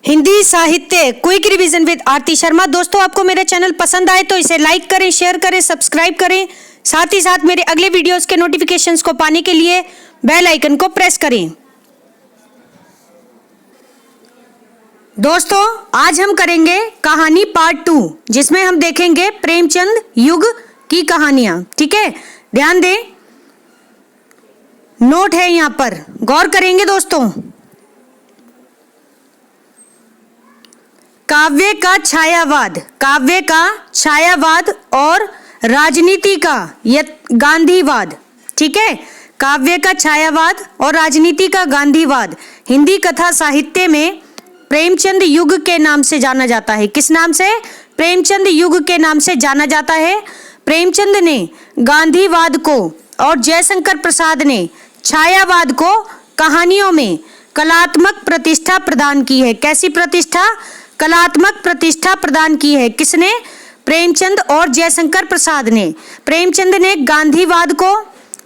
हिंदी साहित्य quick revision with आरती शर्मा। दोस्तों, आपको मेरा चैनल पसंद आए तो इसे लाइक करें, शेयर करें, सब्सक्राइब करें। साथ ही साथ मेरे अगले वीडियोस के नोटिफिकेशंस को पाने के लिए बेल आइकन को प्रेस करें। दोस्तों, आज हम करेंगे कहानी पार्ट 2, जिसमें हम देखेंगे प्रेमचंद युग की कहानियां। ठीक है, ध्यान दें, नोट है यहां पर, गौर करेंगे दोस्तों। काव्य का छायावाद और राजनीति का गांधीवाद। ठीक है, काव्य का छायावाद और राजनीति का गांधीवाद हिंदी कथा साहित्य में प्रेमचंद युग के नाम से जाना जाता है। किस नाम से? प्रेमचंद युग के नाम से जाना जाता है। प्रेमचंद ने गांधीवाद को और जयशंकर प्रसाद ने छायावाद को कहानियों में कलात्मक प्रतिष्ठा प्रदान की है। कैसी प्रतिष्ठा? कलात्मक प्रतिष्ठा प्रदान की है। किसने? प्रेमचंद और जयशंकर प्रसाद ने। प्रेमचंद ने गांधीवाद को,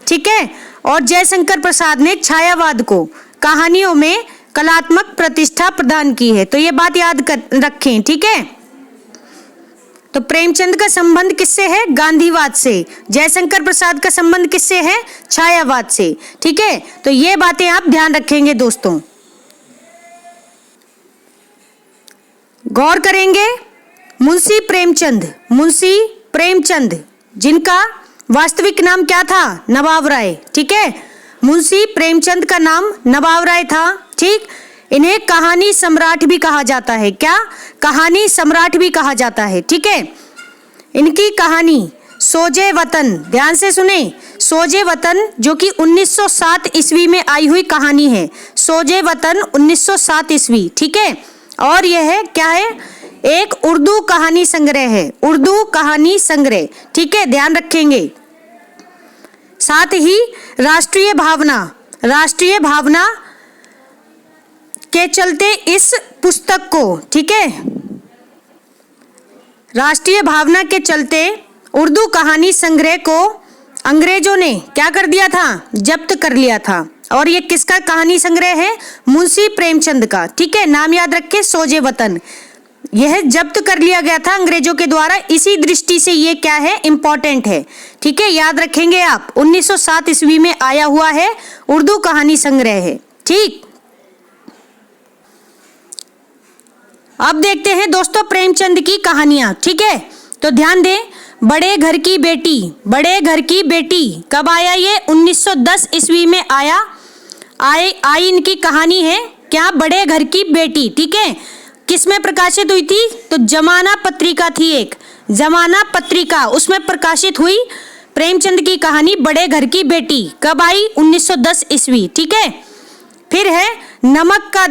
ठीक है, और जयशंकर प्रसाद ने छायावाद को कहानियों में कलात्मक प्रतिष्ठा प्रदान की है। तो ये बात याद रखें। ठीक है, तो प्रेमचंद का संबंध किससे है? गांधीवाद से। जयशंकर प्रसाद का संबंध किससे है? छायावाद से। ठीक है, तो ये बातें आप ध्यान रखेंगे दोस्तों, गौर करेंगे। मुंशी प्रेमचंद जिनका वास्तविक नाम क्या था? नवाब राय। ठीक है, मुंशी प्रेमचंद का नाम नवाब राय था। ठीक, इन्हें कहानी सम्राट भी कहा जाता है। क्या? कहानी सम्राट भी कहा जाता है। ठीक है, इनकी कहानी सोजे वतन, ध्यान से सुने, सोजे वतन जो कि 1907 ईस्वी में आई हुई कहानी है। सोजे वतन 1907 ईस्वी। ठीक है, और यह क्या है? एक उर्दू कहानी संग्रह है। उर्दू कहानी संग्रह। ठीक है, ध्यान रखेंगे। साथ ही राष्ट्रीय भावना के चलते इस पुस्तक को, ठीक है, राष्ट्रीय भावना के चलते उर्दू कहानी संग्रह को अंग्रेजों ने क्या कर दिया था? जब्त कर लिया था। और ये किसका कहानी संग्रह है? मुंशी प्रेमचंद का। ठीक है, नाम याद रखें, सोजे वतन। यह जब्त कर लिया गया था अंग्रेजों के द्वारा, इसी दृष्टि से ये क्या है? इंपॉर्टेंट है। ठीक है, याद रखेंगे आप, 1907 ईस्वी में आया हुआ है, उर्दू कहानी संग्रह है। ठीक, अब देखते हैं दोस्तों प्रेमचंद की कहानियां। ठीक है, तो ध्यान दें। बड़े घर की बेटी कब आया? ये 1910 ईस्वी में आई इनकी कहानी है। क्या? बड़े घर की बेटी। ठीक है, किसमें प्रकाशित हुई थी? तो जमाना पत्रिका थी एक, जमाना पत्रिका, उसमें प्रकाशित हुई प्रेमचंद की कहानी बड़े घर की बेटी। कब आई? 1910 ईस्वी। ठीक है, फिर है नमक का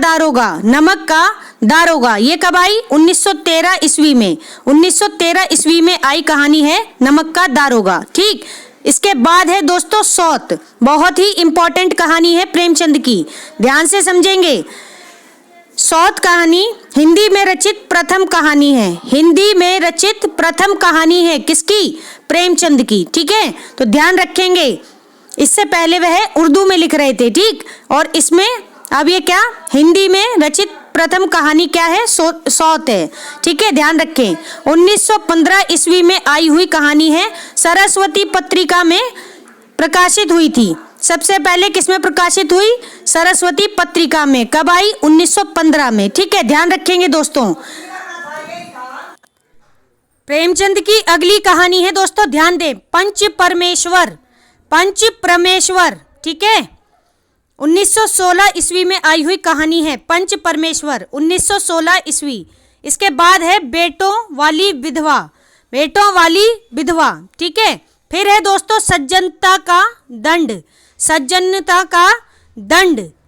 दारोगा, ये कब आई? 1913 ईस्वी में। 1913 ईस्वी में आई कहानी है नमक का दारोगा। ठीक, इसके बाद है दोस्तों सौत, बहुत ही इंपॉर्टेंट कहानी है प्रेमचंद की, ध्यान से समझेंगे। सौत कहानी हिंदी में रचित प्रथम कहानी है। हिंदी में रचित प्रथम कहानी है किसकी? प्रेमचंद की। ठीक है, तो ध्यान रखेंगे, इससे पहले वह उर्दू में लिख रहे थे। ठीक, और इसमें अब ये क्या? हिंदी में रचित प्रथम कहानी क्या है? सौत है। ठीक है, ध्यान रखें। 1915 ईस्वी में आई हुई कहानी है, सरस्वती पत्रिका में प्रकाशित हुई थी। सबसे पहले किसमें प्रकाशित हुई? सरस्वती पत्रिका में। कब आई? 1915 में। ठीक है, ध्यान रखेंगे दोस्तों। प्रेमचंद की अगली कहानी है दोस्तों, ध्यान दें, पंच परमेश्वर। ठीक है, 1916 ईस्वी में आई हुई कहानी है पंच परमेश्वर, 1916 ईस्वी। इसके बाद है बेटों वाली विधवा। ठीक है, फिर है दोस्तों सज्जनता का दंड।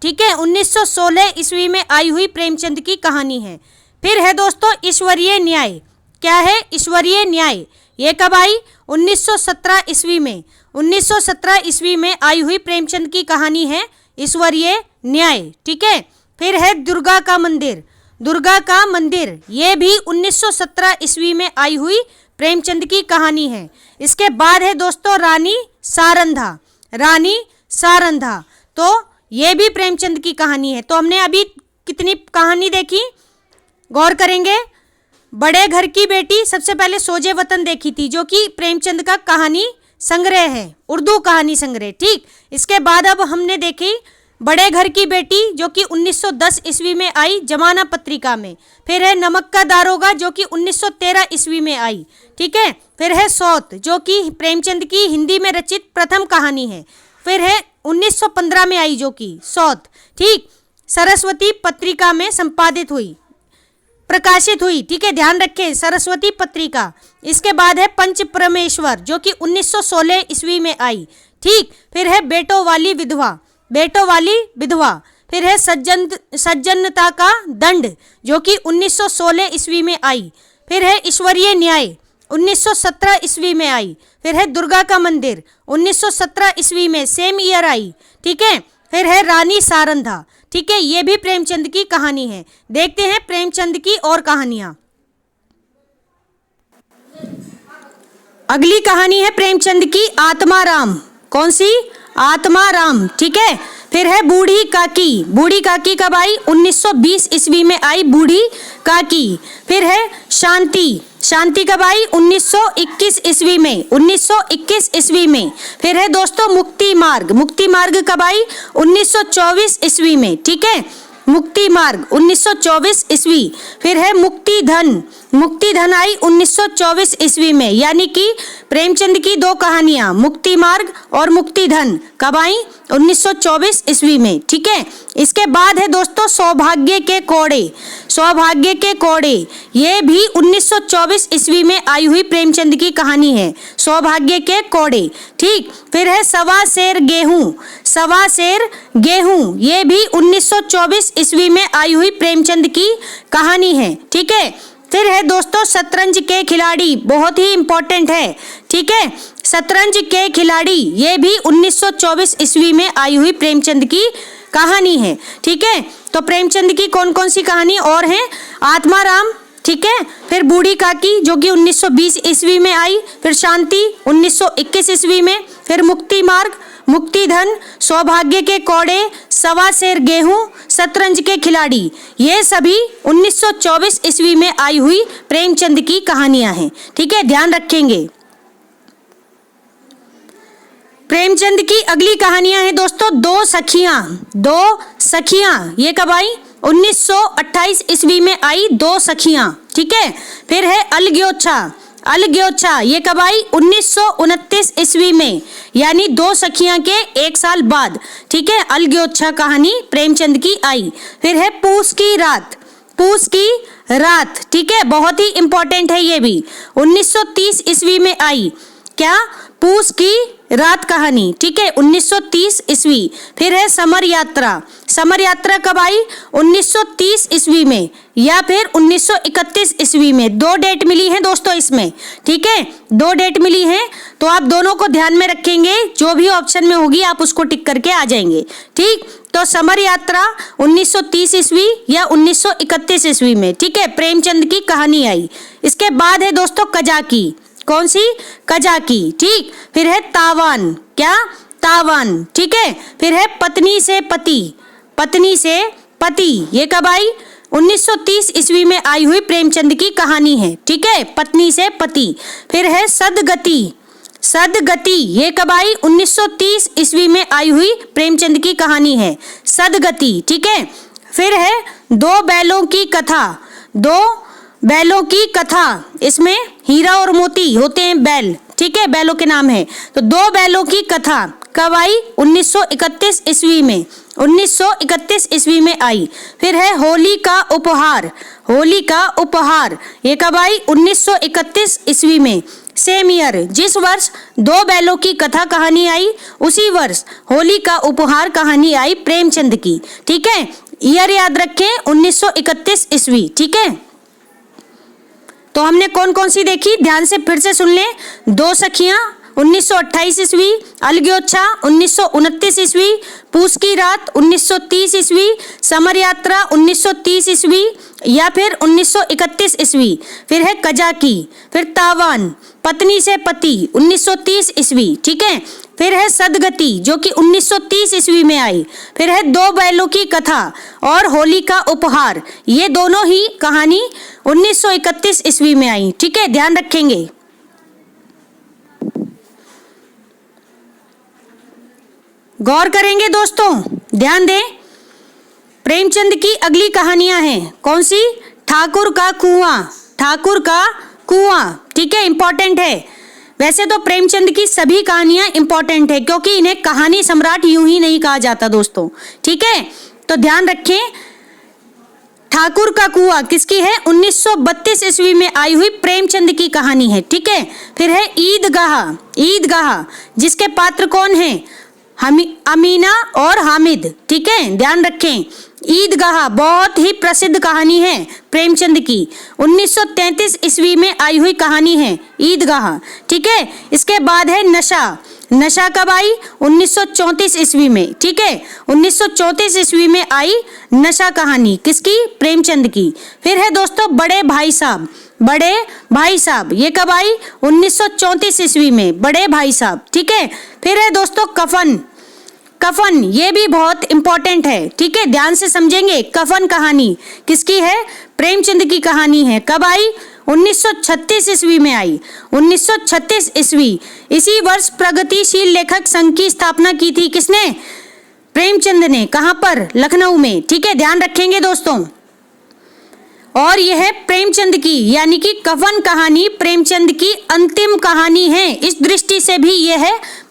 ठीक है, 1916 ईस्वी में आई हुई प्रेमचंद की कहानी है। फिर है दोस्तों ईश्वरीय न्याय। क्या है? ईश्वरीय न्याय। ये कब आई? 1917 ईस्वी में। 1917 ईस्वी में आई हुई प्रेमचंद की कहानी है ईश्वरीय न्याय। ठीक है, फिर है दुर्गा का मंदिर, ये भी 1917 ईस्वी में आई हुई प्रेमचंद की कहानी है। इसके बाद है दोस्तों रानी सारंधा, तो ये भी प्रेमचंद की कहानी है। तो हमने अभी कितनी कहानी देखी? गौर करेंगे। बड़े घर की बेटी सबसे पहले सोजे वतन देखी थी, जो कि प्रेमचंद का कहानी संग्रह है, उर्दू कहानी संग्रह। ठीक, इसके बाद अब हमने देखी बड़े घर की बेटी, जो कि 1910 ईस्वी में आई जमाना पत्रिका में। फिर है नमक का दारोगा, जो कि 1913 ईस्वी में आई। ठीक है, फिर है सौत, जो कि प्रेमचंद की हिंदी में रचित प्रथम कहानी है। फिर है 1915 में आई, जो कि सौत। ठीक, सरस्वती पत्रिका में संपादित हुई, प्रकाशित हुई। ठीक है, ध्यान रखें, सरस्वती पत्रिका। इसके बाद है पंच परमेश्वर, जो कि 1916 ईस्वी में आई। ठीक, फिर है बेटों वाली विधवा, बेटों वाली विधवा। फिर है सज्जनता का दंड, जो कि 1916 ईस्वी में आई। फिर है ईश्वरीय न्याय, 1917 ईस्वी में आई। फिर है दुर्गा का मंदिर, 1917 ईस्वी में, सेम ईयर आई। ठीक है, फिर है रानी सारंधा। ठीक है, ये भी प्रेमचंद की कहानी है। देखते हैं प्रेमचंद की और कहानियां। अगली कहानी है प्रेमचंद की आत्माराम। कौन सी? आत्माराम। ठीक है, फिर है बूढ़ी काकी। बूढ़ी काकी कब आई? 1920 ईस्वी में आई बूढ़ी काकी। फिर है शांति। शांति कब आई? 1921 ईस्वी में, 1921 ईस्वी में। फिर है दोस्तों मुक्ति मार्ग। मुक्ति मार्ग कब आई? 1924 ईस्वी में। ठीक है, मुक्ति मार्ग 1924 ईस्वी। फिर है मुक्ति धन। मुक्ति धन आई 1924 ईस्वी में। यानी कि प्रेमचंद की दो कहानियां मुक्ति मार्ग और मुक्ति धन कब आई? 1924 ईस्वी में। ठीक है, इसके बाद है दोस्तों सौभाग्य के कोड़े। सौभाग्य के कोड़े ये भी 1924 ईस्वी में आई हुई प्रेमचंद की कहानी है, सौभाग्य के कोड़े। ठीक, फिर है सवा सेर गेहूं। सवा सेर गेहूं ये भी 1924 ईस्वी में आई हुई प्रेमचंद की कहानी है। ठीक है, फिर है दोस्तों शतरंज के खिलाड़ी, बहुत ही इंपॉर्टेंट है। ठीक है, शतरंज के खिलाड़ी ये भी 1924 ईस्वी में आई हुई प्रेमचंद की कहानी है। ठीक है, तो प्रेमचंद की कौन कौन सी कहानी और हैं? आत्माराम, ठीक है, फिर बूढ़ी काकी जो कि 1920 ईस्वी में आई। फिर शांति 1921 ईस्वी में। फिर मुक्ति मार्ग, मुक्ति धन, सौभाग्य के कोड़े, सवा सेर गेहूं, शतरंज के खिलाड़ी, ये सभी 1924 ईस्वी में आई हुई प्रेमचंद की कहानियां हैं। ठीक है, ध्यान रखेंगे। प्रेमचंद की अगली कहानियां हैं दोस्तों दो सखियां। दो सखियां ये कब आई? 1928 ईस्वी में आई दो सखियां। ठीक है, फिर है अलग्योच्छा। अलग्योच्छा ये कब आई? 1929 ईस्वी में, यानी दो सखियां के एक साल बाद। ठीक है, अलग्योच्छा कहानी प्रेमचंद की आई। फिर है पूस की रात। पूस की रात, ठीक है, बहुत ही इंपॉर्टेंट है ये भी, 1930 ईस्वी में आई। क्या? पूस की रात कहानी। ठीक है, 1930 ईस्वी। फिर है समर यात्रा। समर यात्रा कब आई? 1930 ईस्वी में या फिर 1931 ईस्वी में। दो डेट मिली है दोस्तों इसमें। ठीक है, दो डेट मिली है, तो आप दोनों को ध्यान में रखेंगे, जो भी ऑप्शन में होगी आप उसको टिक करके आ जाएंगे। ठीक, तो समर यात्रा 1930 ईस्वी या 1931 ईस्वी में। ठीक है, प्रेमचंद की कहानी आई। इसके बाद है दोस्तों कजाकी। कौन सी? कजाकी। ठीक, फिर है तावान। क्या? तावान। ठीक है, फिर है पत्नी से पति। पत्नी से पति ये कब आई? 1930 ईस्वी में आई हुई प्रेमचंद की कहानी है। ठीक है, पत्नी से पति। फिर है सदगति। सदगति ये कब आई? 1930 ईस्वी में आई हुई प्रेमचंद की कहानी है, सदगति। ठीक है, फिर है दो बैलों की कथा। दो बैलों की कथा, इसमें हीरा और मोती होते हैं बैल। ठीक है, बैलों के नाम है। तो दो बैलों की कथा कब आई? 1931 ईस्वी में। 1931 ईस्वी में आई। फिर है होली का उपहार। होली का उपहार ये कब आई? 1931 ईस्वी में। सेम ईयर, जिस वर्ष दो बैलों की कथा कहानी आई उसी वर्ष होली का उपहार कहानी आई प्रेमचंद की। ठीक है, ईयर याद रखें 1931 ईस्वी। ठीक है, तो हमने कौन कौन सी देखी, ध्यान से फिर से सुन लें। दो सखियां 1928 ईस्वी, अलग्योच्छा 1929 ईस्वी, पूस की रात 1930 ईस्वी, समर यात्रा 1930 ईस्वी या फिर 1931 ईस्वी। फिर है कजाकी, फिर तावान, पत्नी से पति 1930 ईस्वी। ठीक है, फिर है सदगति जो कि 1930 ईस्वी में आई, फिर है दो बैलों की कथा और होली का उपहार, ये दोनों ही कहानी 1931 ईस्वी में आई। ठीक है, ध्यान रखेंगे। गौर करेंगे दोस्तों, ध्यान दें। प्रेमचंद की अगली कहानियां हैं कौन सी? ठाकुर का कुआं, ठाकुर का कुआं। ठीक है, इंपॉर्टेंट है। वैसे तो प्रेमचंद की सभी कहानियां इंपॉर्टेंट है क्योंकि इन्हें कहानी सम्राट यूं ही नहीं कहा जाता दोस्तों। ठीक है, तो ध्यान रखें। ठाकुर का कुआं किसकी है? 1932 ईस्वी में आई हुई प्रेमचंद की कहानी है। ठीक है, फिर है ईदगाह, ईदगाह जिसके पात्र कौन है? अमीना और हामिद। ठीक है, ध्यान रखें। ईदगाह बहुत ही प्रसिद्ध कहानी है प्रेमचंद की, 1933 ईस्वी में आई हुई कहानी है ईदगाह। ठीक है, इसके बाद है नशा, नशा कब आई? 1934 ईस्वी में। ठीक है, 1934 ईस्वी में आई नशा कहानी किसकी? प्रेमचंद की। फिर है दोस्तों बड़े भाई साहब, बड़े भाई साहब ये कब आई? 1934 ईस्वी में, बड़े भाई साहब। ठीक है, फिर है दोस्तों कफन, कफन ये भी बहुत इंपॉर्टेंट है। ठीक है, ध्यान से समझेंगे। कफन कहानी किसकी है? प्रेमचंद की कहानी है। कब आई? 1936 ईस्वी में आई, 1936 ईस्वी। इसी वर्ष प्रगतिशील लेखक संघ की स्थापना की थी किसने? प्रेमचंद ने। कहां पर? लखनऊ में। ठीक है, ध्यान रखेंगे दोस्तों। और यह है प्रेमचंद की यानी कि कफन कहानी प्रेमचंद की अंतिम कहानी है। इस दृष्टि से भी यह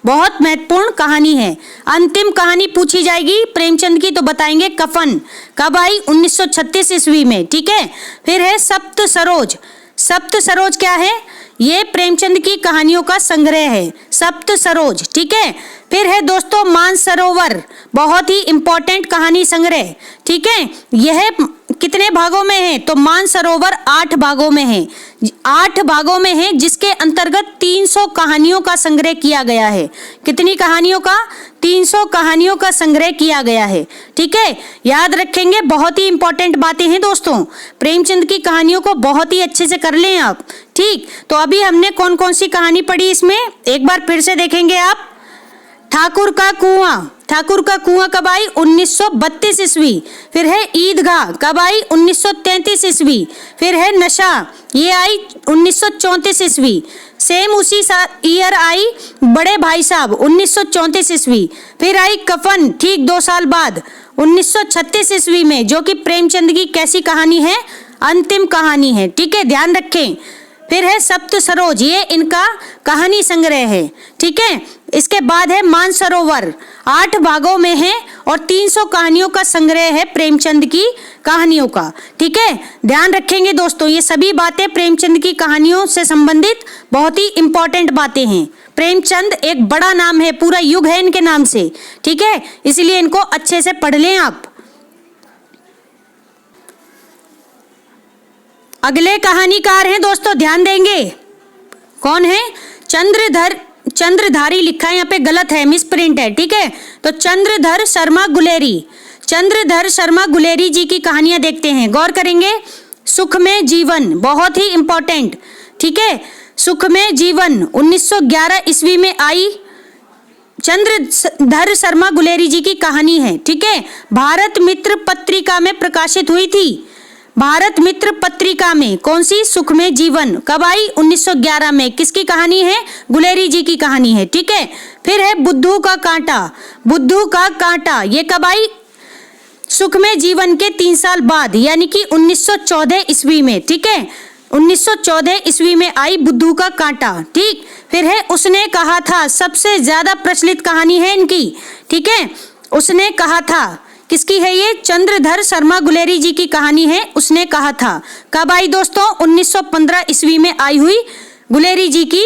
बहुत महत्वपूर्ण कहानी है। अंतिम कहानी पूछी जाएगी प्रेमचंद की तो बताएंगे कफन। कब आई? 1936 ईस्वी में। ठीक है, फिर है सप्त सरोज, सप्त सरोज क्या है? ये प्रेमचंद की कहानियों का संग्रह है, सप्त सरोज। ठीक है, फिर है दोस्तों मानसरोवर, बहुत ही इंपॉर्टेंट कहानी संग्रह। ठीक है, यह कितने भागों में है? तो मानसरोवर 8 भागों में है, 8 भागों में है जिसके अंतर्गत 300 कहानियों का संग्रह किया गया है। कितनी कहानियों का? 300 कहानियों का संग्रह किया गया है। ठीक है, याद रखेंगे, बहुत ही इंपॉर्टेंट बातें हैं दोस्तों। प्रेमचंद की कहानियों को बहुत ही अच्छे से कर लें आप। ठीक, तो अभी हमने कौन कौन सी कहानी पढ़ी इसमें एक बार फिर से देखेंगे आप। ठाकुर का कुआं, ठाकुर का कुआं कब आई? 1932 ईस्वी। फिर है ईदगाह कब आई? 1933 ईस्वी। फिर है नशा, ये आई 1934 ईस्वी। सेम उसी ईयर आई बड़े भाई साहब 1934 ईस्वी। फिर आई कफन ठीक 2 साल बाद 1936 ईस्वी में, जो कि प्रेमचंद की कैसी कहानी है? अंतिम कहानी है। ठीक है, ध्यान रखें। फिर है सप्त सरोज, ये इनका कहानी संग्रह है। ठीक है, इसके बाद है मानसरोवर, 8 भागों में है और 300 कहानियों का संग्रह है प्रेमचंद की कहानियों का। ठीक है, ध्यान रखेंगे दोस्तों, ये सभी बातें प्रेमचंद की कहानियों से संबंधित बहुत ही इंपॉर्टेंट बातें हैं। प्रेमचंद एक बड़ा नाम है, पूरा युग है इनके नाम से। ठीक है, इसलिए इनको अच्छे से पढ़ लें आप। अगले कहानीकार हैं दोस्तों, ध्यान देंगे कौन है? चंद्रधारी लिखा है यहाँ पे, गलत है, मिस प्रिंट है। ठीक है, तो चंद्रधर शर्मा गुलेरी, चंद्रधर शर्मा गुलेरी जी की कहानियां देखते हैं, गौर करेंगे। सुख में जीवन बहुत ही इंपॉर्टेंट। ठीक है, सुख में जीवन 1911 ईस्वी में आई चंद्रधर शर्मा गुलेरी जी की कहानी है। ठीक है, भारत मित्र पत्रिका में प्रकाशित हुई थी। भारत मित्र पत्रिका में कौन सी? सुख में जीवन। कब आई? 1911 में। किसकी कहानी है? गुलेरी जी की कहानी है। ठीक है, फिर है बुद्धू का कांटा, बुद्धू का कांटा ये कब आई? सुख में जीवन के 3 साल बाद यानी कि 1914 ईस्वी में। ठीक है, 1914 ईस्वी में आई बुद्धू का कांटा। ठीक, फिर है उसने कहा था, सबसे ज्यादा प्रचलित कहानी है इनकी। ठीक है, उसने कहा था, किसकी है ये? चंद्रधर शर्मा गुलेरी जी की कहानी है, उसने कहा था। कब आई दोस्तों? 1915 ईस्वी में आई हुई गुलेरी जी की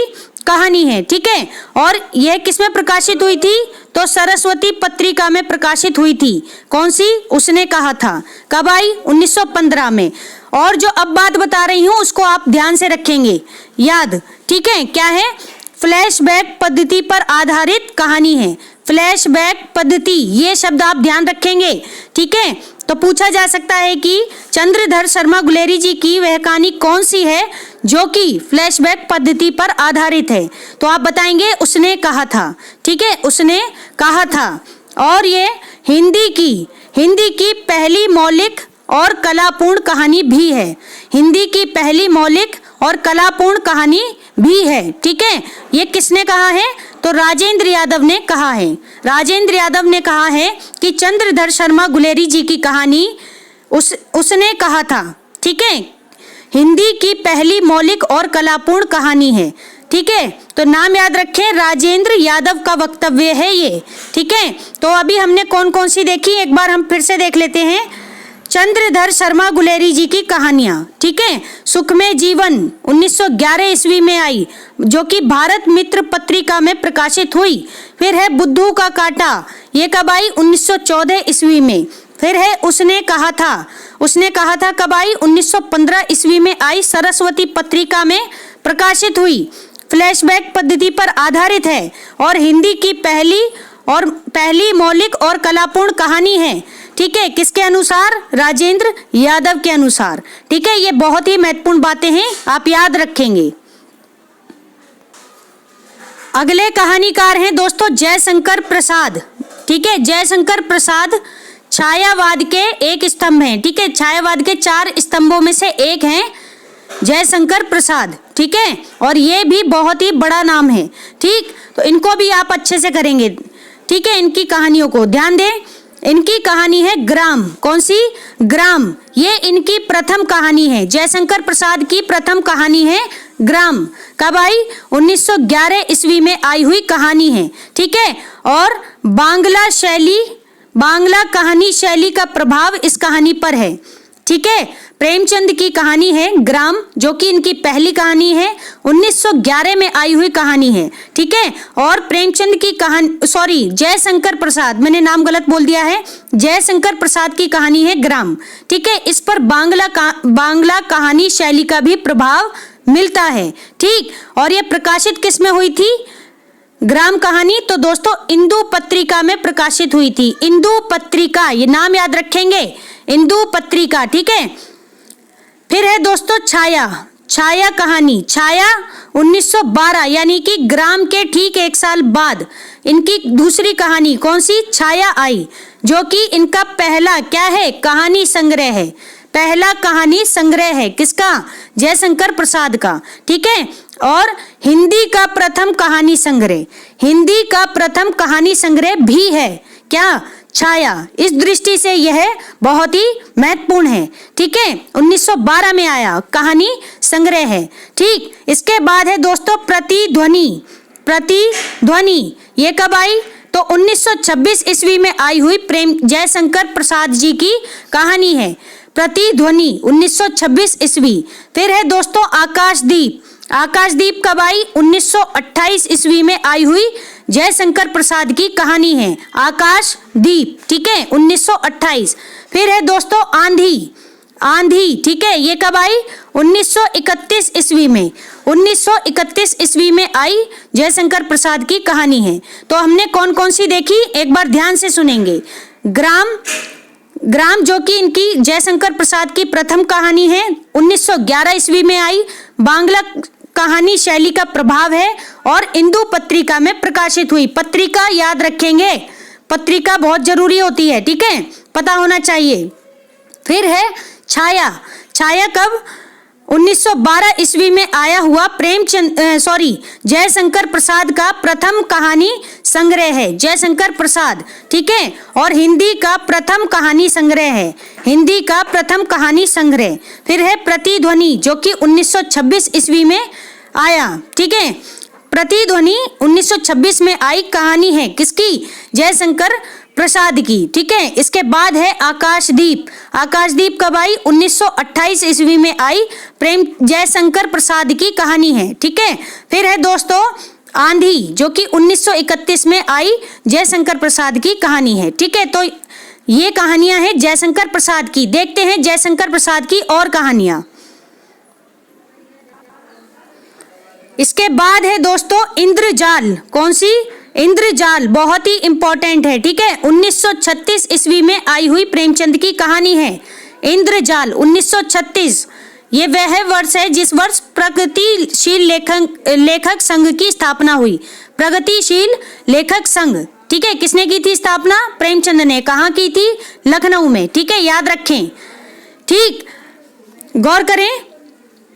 कहानी है। ठीक है, और यह किसमें प्रकाशित हुई थी? तो सरस्वती पत्रिका में प्रकाशित हुई थी। कौन सी? उसने कहा था। कब आई? 1915 में। और जो अब बात बता रही हूं उसको आप ध्यान से रखेंगे याद। ठीक है, क्या है? फ्लैशबैक पद्धति पर आधारित कहानी है। फ्लैशबैक पद्धति, ये शब्द आप ध्यान रखेंगे। ठीक है, तो पूछा जा सकता है कि चंद्रधर शर्मा गुलेरी जी की वह कहानी कौन सी है जो कि फ्लैशबैक पद्धति पर आधारित है। तो आप बताएंगे उसने कहा था। ठीक है, उसने कहा था। और ये हिंदी की पहली मौलिक और कलापूर्ण कहानी भी है। हिंदी की पहली मौलिक और कलापूर्ण कहानी भी है। ठीक है, ये किसने कहा है? तो राजेंद्र यादव ने कहा है। राजेंद्र यादव ने कहा है कि चंद्रधर शर्मा गुलेरी जी की कहानी उसने कहा था। ठीक है, हिंदी की पहली मौलिक और कलापूर्ण कहानी है। ठीक है, तो नाम याद रखें, राजेंद्र यादव का वक्तव्य है ये। ठीक है, तो अभी हमने कौन कौन सी देखी, एक बार हम फिर से देख लेते हैं। चंद्रधर शर्मा गुलेरी जी की कहानियां। ठीक है, सुखमय जीवन 1911 ईस्वी में आई, जो कि भारत मित्र पत्रिका में प्रकाशित हुई। फिर है बुद्धू का कांटा, ये कब आई? 1914 ईस्वी में। फिर है उसने कहा था कब आई? 1915 ईस्वी में आई, सरस्वती पत्रिका में प्रकाशित हुई। फ्लैशबैक पद्धति पर आधारित है और हिंदी की पहली मौलिक और कलापूर्ण कहानी है। ठीक है, किसके अनुसार? राजेंद्र यादव के अनुसार। ठीक है, ये बहुत ही महत्वपूर्ण बातें हैं, आप याद रखेंगे। अगले कहानीकार हैं दोस्तों जयशंकर प्रसाद। ठीक है, जयशंकर प्रसाद छायावाद के एक स्तंभ हैं। ठीक है, छायावाद के 4 स्तंभों में से एक हैं जयशंकर प्रसाद। ठीक है, और ये भी बहुत ही बड़ा नाम है। ठीक, तो इनको भी आप अच्छे से करेंगे। ठीक है, इनकी कहानियों को ध्यान दें। इनकी कहानी है ग्राम। कौन सी? ग्राम। ये इनकी प्रथम कहानी है। जयशंकर प्रसाद की प्रथम कहानी है ग्राम। कब आई? 1911 ईस्वी में आई हुई कहानी है। ठीक है, और बांग्ला कहानी शैली का प्रभाव इस कहानी पर है। ठीक है, प्रेमचंद की कहानी है ग्राम, जो कि इनकी पहली कहानी है, 1911 में आई हुई कहानी है। ठीक है, और प्रेमचंद की कहानी जयशंकर प्रसाद, मैंने नाम गलत बोल दिया है, जयशंकर प्रसाद की कहानी है ग्राम। ठीक है, इस पर बांग्ला कहानी शैली का भी प्रभाव मिलता है। ठीक, और ये प्रकाशित किस में हुई थी ग्राम कहानी? तो दोस्तों इंदु पत्रिका में प्रकाशित हुई थी। इंदु पत्रिका, ये नाम याद रखेंगे, इंदु पत्रिका। ठीक है, फिर है दोस्तों छाया कहानी। छाया 1912, यानी कि ग्राम के ठीक 1 साल बाद इनकी दूसरी कहानी कौन सी? छाया आई, जो कि इनका पहला क्या है? कहानी संग्रह है। पहला कहानी संग्रह है किसका? जयशंकर प्रसाद का। ठीक है, और हिंदी का प्रथम कहानी संग्रह भी है क्या? छाया। इस दृष्टि से यह बहुत ही महत्वपूर्ण है। ठीक है, 1912 में आया, कहानी संग्रह है। ठीक, इसके बाद है दोस्तों प्रतिध्वनि। ये कब आई? तो 1926 ईस्वी में आई हुई जयशंकर प्रसाद जी की कहानी है प्रतिध्वनि, 1926 ईस्वी। फिर है दोस्तों आकाशदीप कब आई? 1928 ईस्वी में आई हुई जयशंकर प्रसाद की कहानी है आकाशदीप। ठीक है, 1928। फिर है दोस्तों आंधी। ठीक है, ये कब आई? 1931 ईस्वी में। 1931 ईस्वी में आई जयशंकर प्रसाद की कहानी है। तो हमने कौन कौन सी देखी, एक बार ध्यान से सुनेंगे। ग्राम जो कि इनकी जयशंकर प्रसाद की प्रथम कहानी है, 1911 ईस्वी में आई, बांग्ला कहानी शैली का प्रभाव है और इंदु पत्रिका में प्रकाशित हुई। पत्रिका याद रखेंगे, पत्रिका बहुत जरूरी होती है। ठीक है, पता होना चाहिए। फिर है छाया कब? 1912 ईस्वी में आया हुआ जयशंकर प्रसाद का प्रथम कहानी संग्रह है, जयशंकर प्रसाद। ठीक है, और हिंदी का प्रथम कहानी संग्रह। फिर है प्रतिध्वनि, जो कि 1926 ईस्वी में आया। ठीक है, प्रतिध्वनि 1926 में आई कहानी है किसकी? जयशंकर प्रसाद की। ठीक है, इसके बाद है आकाशदीप कब आई? 1928 ईस्वी में आई, जयशंकर प्रसाद की कहानी है। ठीक है, फिर है दोस्तों आंधी, जो कि 1931 में आई, जयशंकर प्रसाद की कहानी है। ठीक है, तो ये कहानियां हैं जयशंकर प्रसाद की। देखते हैं जयशंकर प्रसाद की और कहानियां। इसके बाद है दोस्तों इंद्रजाल। कौन सी? इंद्रजाल बहुत ही इंपॉर्टेंट है, ठीक है। 1936 ईस्वी में आई हुई प्रेमचंद की कहानी है इंद्रजाल। 1936 ये वह वर्ष है जिस वर्ष प्रगतिशील लेखक संघ की स्थापना हुई। प्रगतिशील लेखक संघ, ठीक है, किसने की थी स्थापना? प्रेमचंद ने। कहाँ की थी? लखनऊ में, ठीक है, याद रखें। ठीक, गौर करें।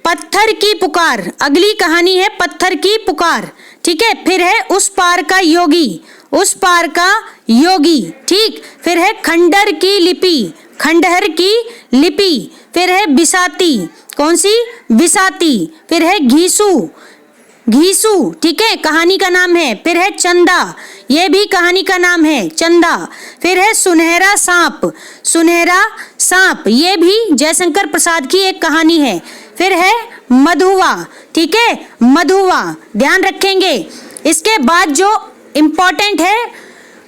पत्थर की पुकार, अगली कहानी है पत्थर की पुकार, ठीक है। फिर है उस पार का योगी, उस पार का योगी, ठीक। फिर है खंडहर की लिपि, खंडहर की लिपि। फिर है बिसाती, कौन सी? बिसाती। फिर है घीसू, घीसू, ठीक है, कहानी का नाम है। फिर है चंदा, ये भी कहानी का नाम है, चंदा। फिर है सुनहरा सांप, सुनहरा सांप, ये भी जयशंकर प्रसाद की एक कहानी है। फिर है मधुआ, ठीक है, मधुआ, ध्यान रखेंगे। इसके बाद जो इम्पोर्टेंट है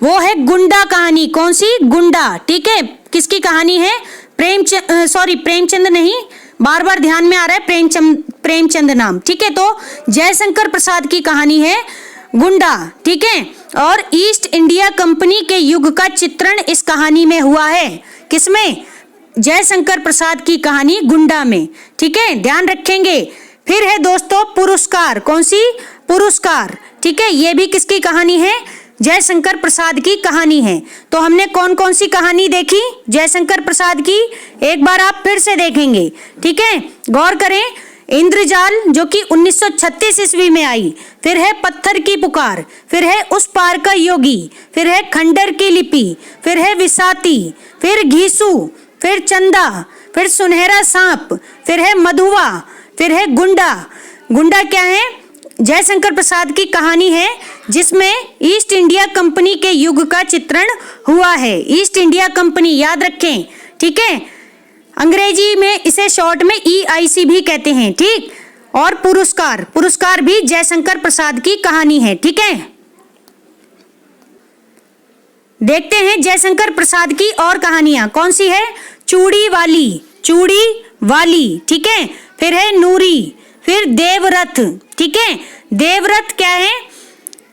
वो है गुंडा कहानी। कौन सी? गुंडा, ठीक है। किसकी कहानी है? प्रेमचंद नहीं, बार बार ध्यान में आ रहा है प्रेमचंद नाम, ठीक है। तो जयशंकर प्रसाद की कहानी है गुंडा, ठीक है। और ईस्ट इंडिया कंपनी के युग का चित्रण इस कहानी में हुआ है। किसमें? जयशंकर प्रसाद की कहानी गुंडा में, ठीक है, ध्यान रखेंगे। फिर है दोस्तों पुरस्कार, कौन सी? पुरस्कार, ठीक है, ये भी किसकी कहानी है? जयशंकर प्रसाद की कहानी है। तो हमने कौन कौन सी कहानी देखी जयशंकर प्रसाद की? एक बार आप फिर से देखेंगे, ठीक है, गौर करें। इंद्रजाल जो कि 1936 ईस्वी में आई। फिर है पत्थर की पुकार। फिर है उस पार का योगी। फिर है खंडहर की लिपि। फिर है विसाती। फिर घीसू। फिर चंदा। फिर सुनहरा सांप। फिर है मधुआ। फिर है गुंडा। गुंडा क्या है? जयशंकर प्रसाद की कहानी है जिसमें ईस्ट इंडिया कंपनी के युग का चित्रण हुआ है। ईस्ट इंडिया कंपनी याद रखें, ठीक है, अंग्रेजी में इसे शॉर्ट में EIC भी कहते हैं, ठीक। और पुरस्कार, पुरस्कार भी जयशंकर प्रसाद की कहानी है, ठीक है। देखते हैं जयशंकर प्रसाद की और कहानियां कौन सी है। चूड़ी वाली, चूड़ी वाली, ठीक है। फिर है नूरी। फिर देवरथ, ठीक है। देवरथ क्या है?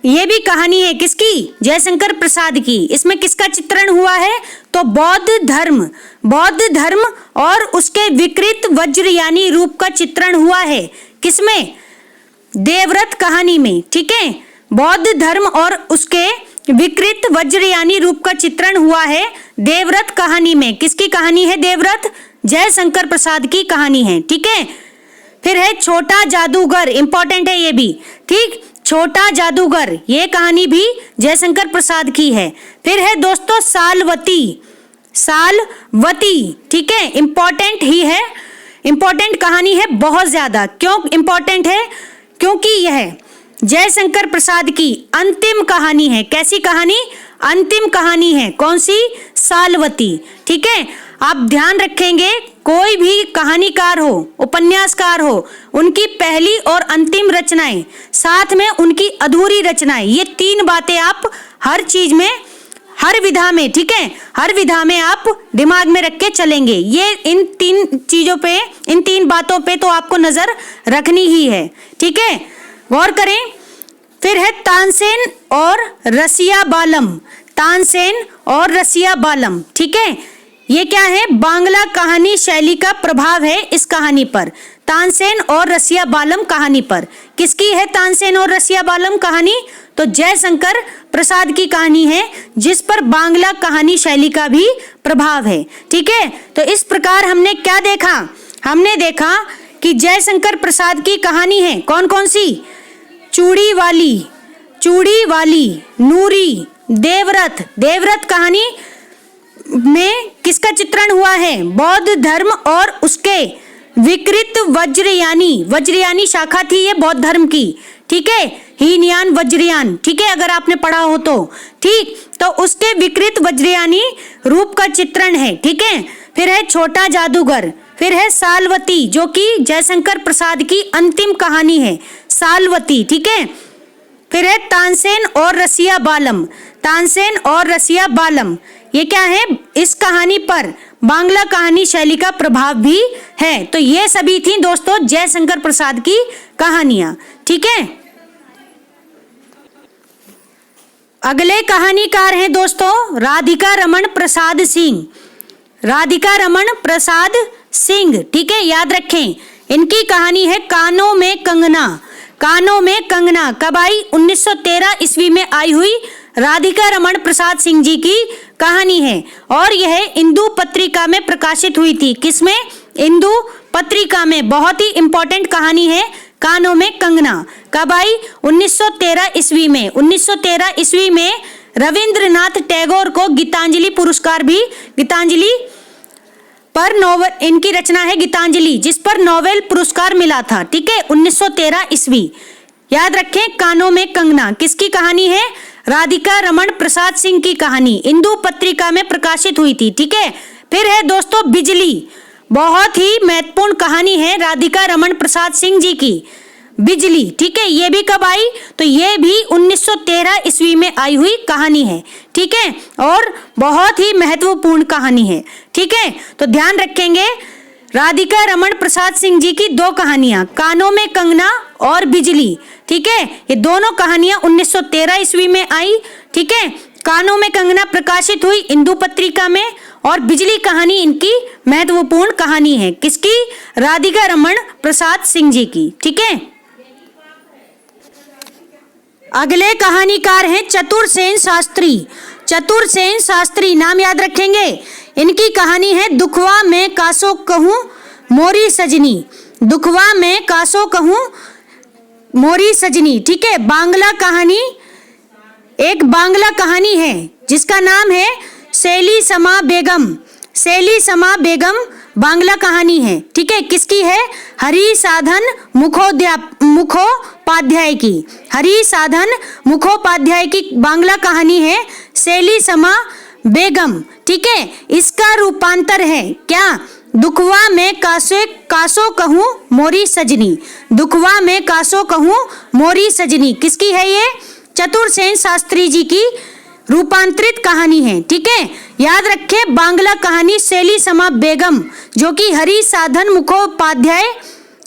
ये भी कहानी है किसकी? जयशंकर प्रसाद की। इसमें किसका चित्रण हुआ है? तो बौद्ध धर्म, बौद्ध धर्म और उसके विकृत वज्रयानी रूप का चित्रण हुआ है। किसमें? देवरथ कहानी में, ठीक है। बौद्ध धर्म और उसके विकृत वज्रयानी रूप का चित्रण हुआ है देवरथ कहानी में। किसकी कहानी है देवरथ? जयशंकर प्रसाद की कहानी है, ठीक है। फिर है छोटा जादूगर, इंपॉर्टेंट है ये भी, ठीक। छोटा जादूगर, ये कहानी भी जयशंकर प्रसाद की है। फिर है दोस्तों सालवती, सालवती, ठीक है, इंपॉर्टेंट ही है, इंपॉर्टेंट कहानी है बहुत ज्यादा। क्यों इंपॉर्टेंट है? क्योंकि यह जयशंकर प्रसाद की अंतिम कहानी है। कैसी कहानी? अंतिम कहानी है। कौन सी? सालवती, ठीक है। आप ध्यान रखेंगे, कोई भी कहानीकार हो, उपन्यासकार हो, उनकी पहली और अंतिम रचनाएं, साथ में उनकी अधूरी रचनाएं, ये तीन बातें आप हर चीज में, हर विधा में, ठीक है, हर विधा में आप दिमाग में रख के चलेंगे। ये इन तीन चीजों पे, इन तीन बातों पे तो आपको नजर रखनी ही है, ठीक है, गौर करें। फिर है तानसेन और रसिया बालम, तानसेन और रसिया बालम, ठीक है। ये क्या है? बांग्ला कहानी शैली का प्रभाव है इस कहानी पर, तानसेन और रसिया बालम कहानी पर। किसकी है तानसेन और रसिया बालम कहानी? तो जयशंकर प्रसाद की कहानी है जिस पर बांग्ला कहानी शैली का भी प्रभाव है, ठीक है। तो इस प्रकार हमने क्या देखा? हमने देखा कि जयशंकर प्रसाद की कहानी है कौन कौन सी? चूड़ी वाली, चूड़ी वाली, नूरी, देवरथ, देवरथ कहानी में किसका चित्रण हुआ है? बौद्ध धर्म और उसके विकृत वज्रयानी, वज्रयानी शाखा थी ये बौद्ध धर्म की, ठीक है, हीनयान वज्रयान, ठीक है, अगर आपने पढ़ा हो तो, ठीक। तो उसके विकृत वज्रयानी रूप का चित्रण है, ठीक है। फिर है छोटा जादूगर। फिर है सालवती जो कि जयशंकर प्रसाद की अंतिम कहानी है, सालवती, ठीक है। फिर है तानसेन और रसिया बालम, तानसेन और रसिया बालम, ये क्या है? इस कहानी पर बांग्ला कहानी शैली का प्रभाव भी है। तो ये सभी थी दोस्तों जयशंकर प्रसाद की कहानियां, ठीक है। अगले कहानीकार हैं दोस्तों राधिका रमन प्रसाद सिंह। राधिका रमन प्रसाद सिंह, ठीक है, याद रखें। इनकी कहानी है कानों में कंगना। कानों में कंगना कब आई? 1913 ईस्वी में आई हुई राधिका रमन प्रसाद सिंह जी की कहानी है और यह इंदु पत्रिका में प्रकाशित हुई थी। किसमें? इंदु पत्रिका में। बहुत ही इंपॉर्टेंट कहानी है कानों में कंगना। कब आई? 1913 ईस्वी में। 1913 ईस्वी में रविंद्रनाथ टैगोर को गीतांजलि पुरस्कार भी, गीतांजलि पर नोवेल, इनकी रचना है गीतांजलि, जिस पर नोबेल पुरस्कार मिला था, ठीक है, 1913 ईस्वी। याद रखें, कानों में कंगना किसकी कहानी है? राधिका रमन प्रसाद सिंह की कहानी, इंदु पत्रिका में प्रकाशित हुई थी, ठीक है। फिर है दोस्तों बिजली। बहुत ही महत्वपूर्ण कहानी है राधिका रमन प्रसाद सिंह जी की, बिजली, ठीक है। ये भी कब आई? तो ये भी 1913 ईस्वी में आई हुई कहानी है, ठीक है, और बहुत ही महत्वपूर्ण कहानी है, ठीक है। तो ध्यान रखेंगे राधिका रमन प्रसाद सिंह जी की दो कहानियां, कानों में कंगना और बिजली, ठीक है। ये दोनों कहानियां 1913 ईस्वी में आई, ठीक है। कानों में कंगना प्रकाशित हुई इंदु पत्रिका में और बिजली कहानी इनकी महत्वपूर्ण कहानी है। किसकी? राधिका रमन प्रसाद सिंह जी की, ठीक है। अगले कहानीकार हैं चतुरसेन शास्त्री। चतुरसेन शास्त्री नाम याद रखेंगे। इनकी कहानी है दुखवा में कासो कहूं मोरी सजनी। दुखवा में कासो कहूं मोरी सजनी, ठीक है। बांग्ला कहानी, एक बांग्ला कहानी है जिसका नाम है सैली समा बेगम। सैली समा बेगम बांग्ला कहानी है, ठीक है। किसकी है? हरि साधन मुखोपाध्याय की। हरि साधन मुखोपाध्याय की बांग्ला कहानी है सैली समा बेगम, ठीक है। इसका रूपांतर है क्या? दुखवा में कासो कहूं मोरी सजनी। दुखवा में कासो कहूं मोरी सजनी किसकी है? ये चतुरसेन शास्त्री जी की रूपांतरित कहानी है, ठीक है। याद रखें, बांग्ला कहानी सैली समा बेगम जो कि हरि साधन मुखोपाध्याय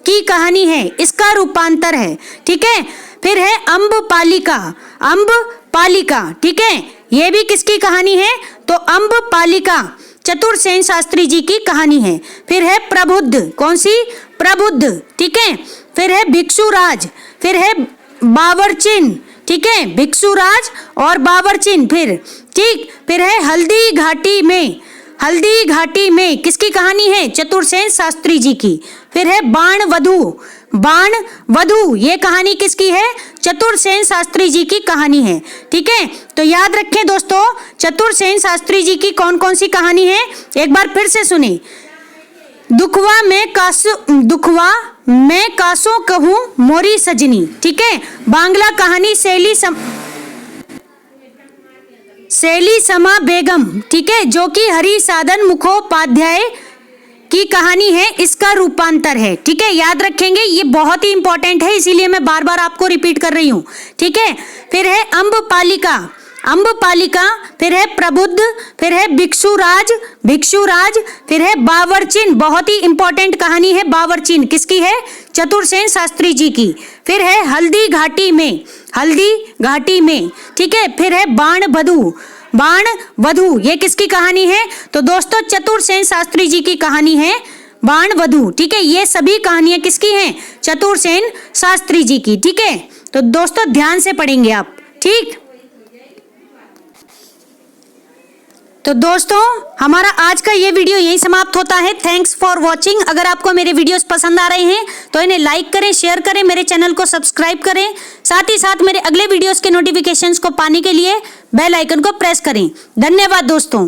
की कहानी है, इसका रूपांतर है, ठीक है। फिर है अम्बपालिका। अम्बपालिका, ठीक है, ये भी किसकी कहानी है? तो अम्बपालिका चतुरसेन शास्त्री जी की कहानी है। फिर है प्रबुद्ध। कौन सी? प्रबुद्ध, ठीक है। फिर है भिक्षुराज। फिर है बावर्चिन, ठीक है, भिक्षुराज और बावर्चिन। फिर है हल्दी घाटी में। हल्दी घाटी में किसकी कहानी है? चतुरसेन शास्त्री जी की। फिर है बाण वधु। बाण वधु ये कहानी किसकी है? चतुरसेन शास्त्री जी की कहानी है, ठीक है। तो याद रखें दोस्तों, चतुरसेन शास्त्री जी की कौन कौन सी कहानी है, एक बार फिर से सुने। दुखवा में कासो कहूं मोरी सजनी, ठीक है। बांग्ला कहानी सैली समा बेगम, ठीक है, जो कि हरि साधन मुखोपाध्याय की कहानी है, इसका रूपांतर है, ठीक है। याद रखेंगे, ये बहुत ही इंपॉर्टेंट है, इसीलिए मैं बार बार आपको रिपीट कर रही हूँ, ठीक है। फिर है अम्बपालिका। अम्बपालिका, फिर है प्रबुद्ध, फिर है भिक्षुराज। फिर है बावर्चिन, बहुत ही इंपॉर्टेंट कहानी है बावर्चिन, किसकी है? चतुरसेन शास्त्री जी की। फिर है हल्दी घाटी में, ठीक है। फिर है बाण वधु, ये किसकी कहानी है? तो दोस्तों चतुरसेन शास्त्री जी की कहानी है बाण वधु, ठीक है। ये सभी कहानियां किसकी हैं? चतुरसेन शास्त्री जी की, ठीक है। तो दोस्तों ध्यान से पढ़ेंगे आप, ठीक। तो दोस्तों हमारा आज का ये वीडियो यहीं समाप्त होता है। Thanks for watching. अगर आपको मेरे वीडियोस पसंद आ रहे हैं तो इन्हें लाइक करें, शेयर करें, मेरे चैनल को सब्सक्राइब करें। साथ ही साथ मेरे अगले वीडियोस के नोटिफिकेशंस को पाने के लिए बेल आइकन को प्रेस करें। धन्यवाद दोस्तों।